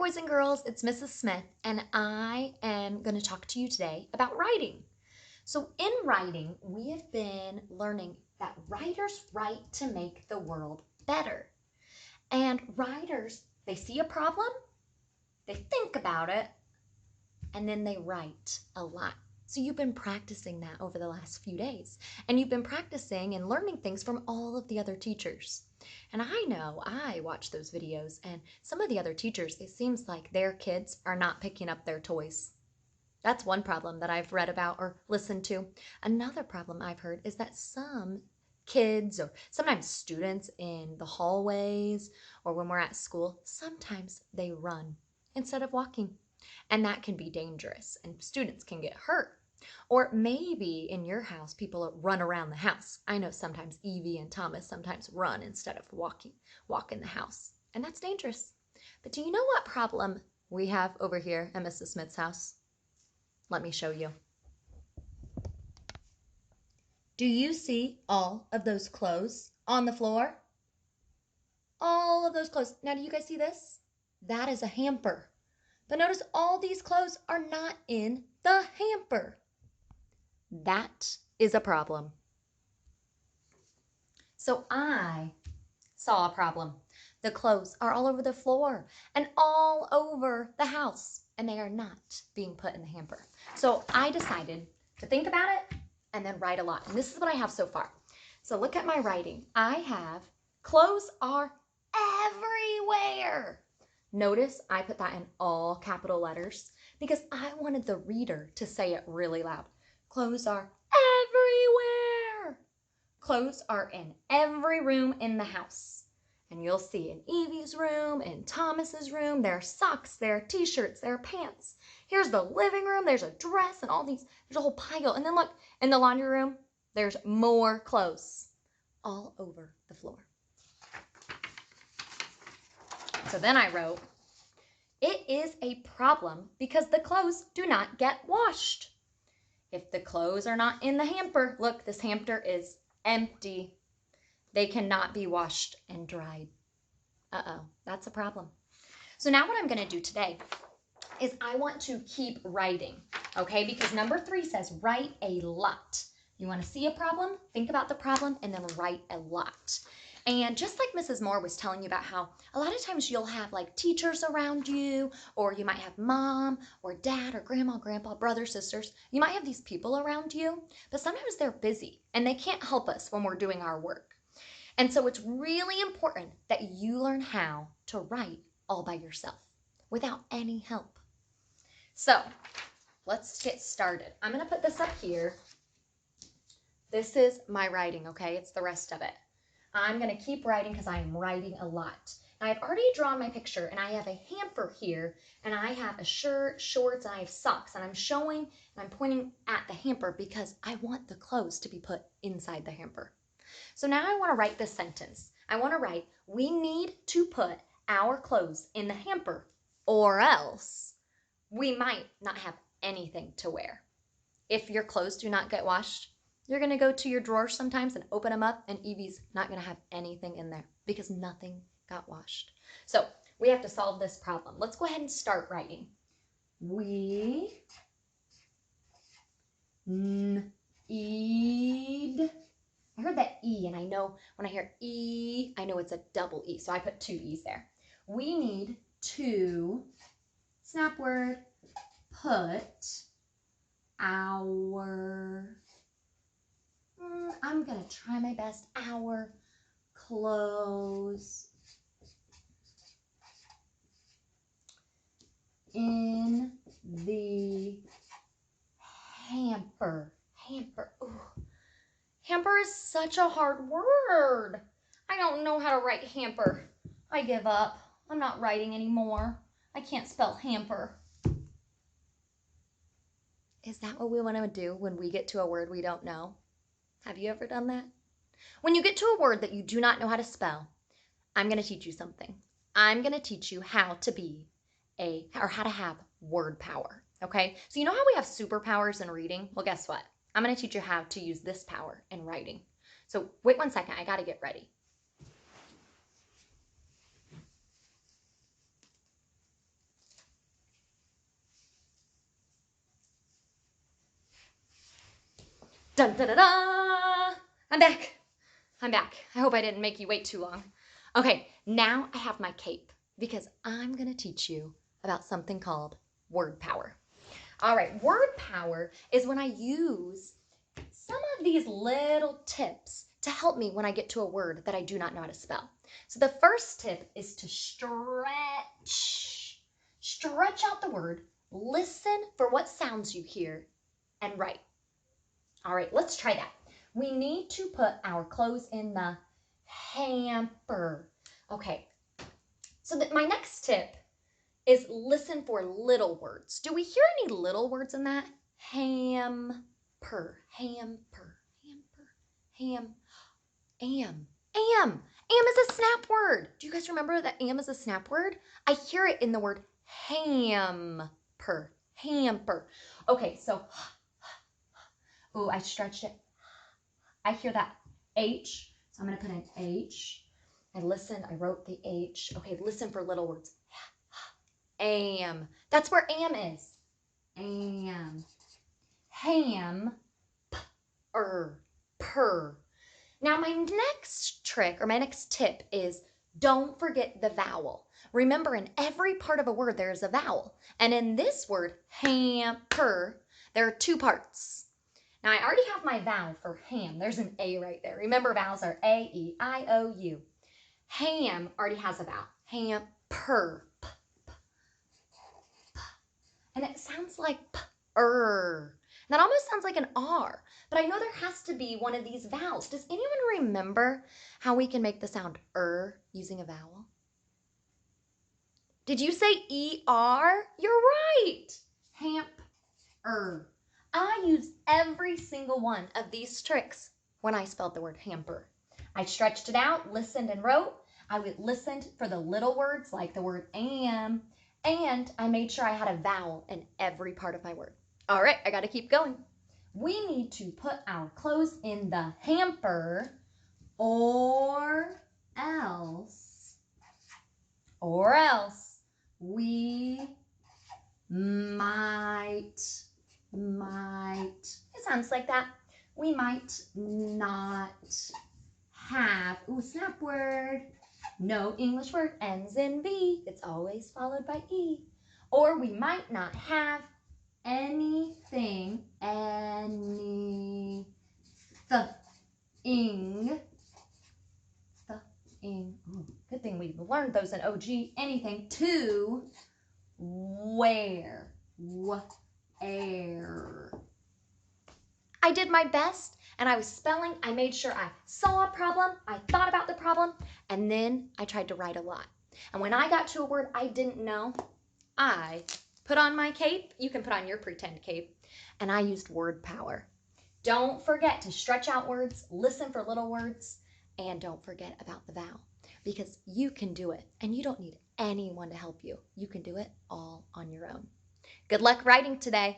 boys and girls, it's Mrs. Smith, and I am going to talk to you today about writing. So in writing, we have been learning that writers write to make the world better. And writers, they see a problem, they think about it, and then they write a lot. So you've been practicing that over the last few days, and you've been practicing and learning things from all of the other teachers. And I know I watch those videos, and some of the other teachers, it seems like their kids are not picking up their toys. That's one problem that I've read about or listened to. Another problem I've heard is that some kids or sometimes students in the hallways or when we're at school, sometimes they run instead of walking. And that can be dangerous and students can get hurt. Or maybe in your house, people run around the house. I know sometimes Evie and Thomas sometimes run instead of walk in the house. And that's dangerous. But do you know what problem we have over here at Mrs. Smith's house? Let me show you. Do you see all of those clothes on the floor? All of those clothes. Now, do you guys see this? That is a hamper. But notice all these clothes are not in the hamper. That is a problem. So I saw a problem. The clothes are all over the floor and all over the house, and they are not being put in the hamper. So I decided to think about it and then write a lot. And this is what I have so far. So look at my writing. I have clothes are everywhere. Notice I put that in all capital letters because I wanted the reader to say it really loud. Clothes are everywhere. Clothes are in every room in the house. And you'll see in Evie's room, in Thomas's room, there are socks, there are t-shirts, there are pants. Here's the living room, there's a dress and all these, there's a whole pile. And then look, in the laundry room, there's more clothes all over the floor. So then I wrote, it is a problem because the clothes do not get washed. If the clothes are not in the hamper, look, this hamper is empty. They cannot be washed and dried. Uh-oh, that's a problem. So now what I'm going to do today is I want to keep writing, okay? Because number 3 says write a lot. You want to see a problem, think about the problem, and then write a lot. And just like Mrs. Moore was telling you about how a lot of times you'll have like teachers around you, or you might have mom or dad or grandma, grandpa, brothers, sisters. You might have these people around you, but sometimes they're busy and they can't help us when we're doing our work. And so it's really important that you learn how to write all by yourself without any help. So let's get started. I'm going to put this up here. This is my writing, okay? It's the rest of it. I'm going to keep writing because I am writing a lot. Now, I've already drawn my picture, and I have a hamper here, and I have a shirt, shorts, and I have socks, and I'm showing and I'm pointing at the hamper because I want the clothes to be put inside the hamper. So now I want to write this sentence. I want to write, we need to put our clothes in the hamper, or else we might not have anything to wear. If your clothes do not get washed, you're going to go to your drawer sometimes and open them up, and Evie's not going to have anything in there because nothing got washed. So we have to solve this problem. Let's go ahead and start writing. We need. I heard that E, and I know when I hear E, I know it's a double E, so I put 2 E's there. We need to, snap word, put our, I'm going to try my best, our clothes in the hamper. Hamper, ooh. Hamper is such a hard word. I don't know how to write hamper. I give up. I'm not writing anymore. I can't spell hamper. Is that what we want to do when we get to a word we don't know? Have you ever done that? When you get to a word that you do not know how to spell, I'm going to teach you something. I'm going to teach you how to be how to have word power. Okay? So you know how we have superpowers in reading? Well, guess what? I'm going to teach you how to use this power in writing. So wait 1 second. I got to get ready. Dun da da da! I'm back. I'm back. I hope I didn't make you wait too long. Okay, now I have my cape because I'm going to teach you about something called word power. All right, word power is when I use some of these little tips to help me when I get to a word that I do not know how to spell. So the first tip is to stretch. Stretch out the word, listen for what sounds you hear, and write. All right, let's try that. We need to put our clothes in the hamper. Okay, so my next tip is listen for little words. Do we hear any little words in that? Hamper, hamper, hamper, ham, am. Am is a snap word. Do you guys remember that am is a snap word? I hear it in the word hamper, hamper. Okay, so, ooh, I stretched it. I hear that H, so I'm going to put an H. I listened, I wrote the H. Okay, listen for little words. Am. That's where am is. Am. Ham. Per. Now my next trick or my next tip is don't forget the vowel. Remember, in every part of a word there is a vowel. And in this word, hamper, there are two parts. Now I already have my vowel for ham. There's an A right there. Remember, vowels are A, E, I, O, U. Ham already has a vowel. Hamper. And it sounds like p-er. That almost sounds like an R, but I know there has to be one of these vowels. Does anyone remember how we can make the sound using a vowel? Did you say ER? You're right. Hamper. I use every single one of these tricks when I spelled the word hamper. I stretched it out, listened and wrote. I listened for the little words like the word am, and I made sure I had a vowel in every part of my word. All right, I got to keep going. We need to put our clothes in the hamper or else we might, it sounds like that. We might not have, ooh, snap word. No English word ends in V. It's always followed by E. Or we might not have anything, anything. Ooh, good thing we learned those in OG. Anything to wear. Air. I did my best and I was spelling. I made sure I saw a problem, I thought about the problem, and then I tried to write a lot. And when I got to a word I didn't know, I put on my cape. You can put on your pretend cape. And I used word power. Don't forget to stretch out words, listen for little words, and don't forget about the vowel, because you can do it and you don't need anyone to help you. You can do it all on your own. Good luck writing today.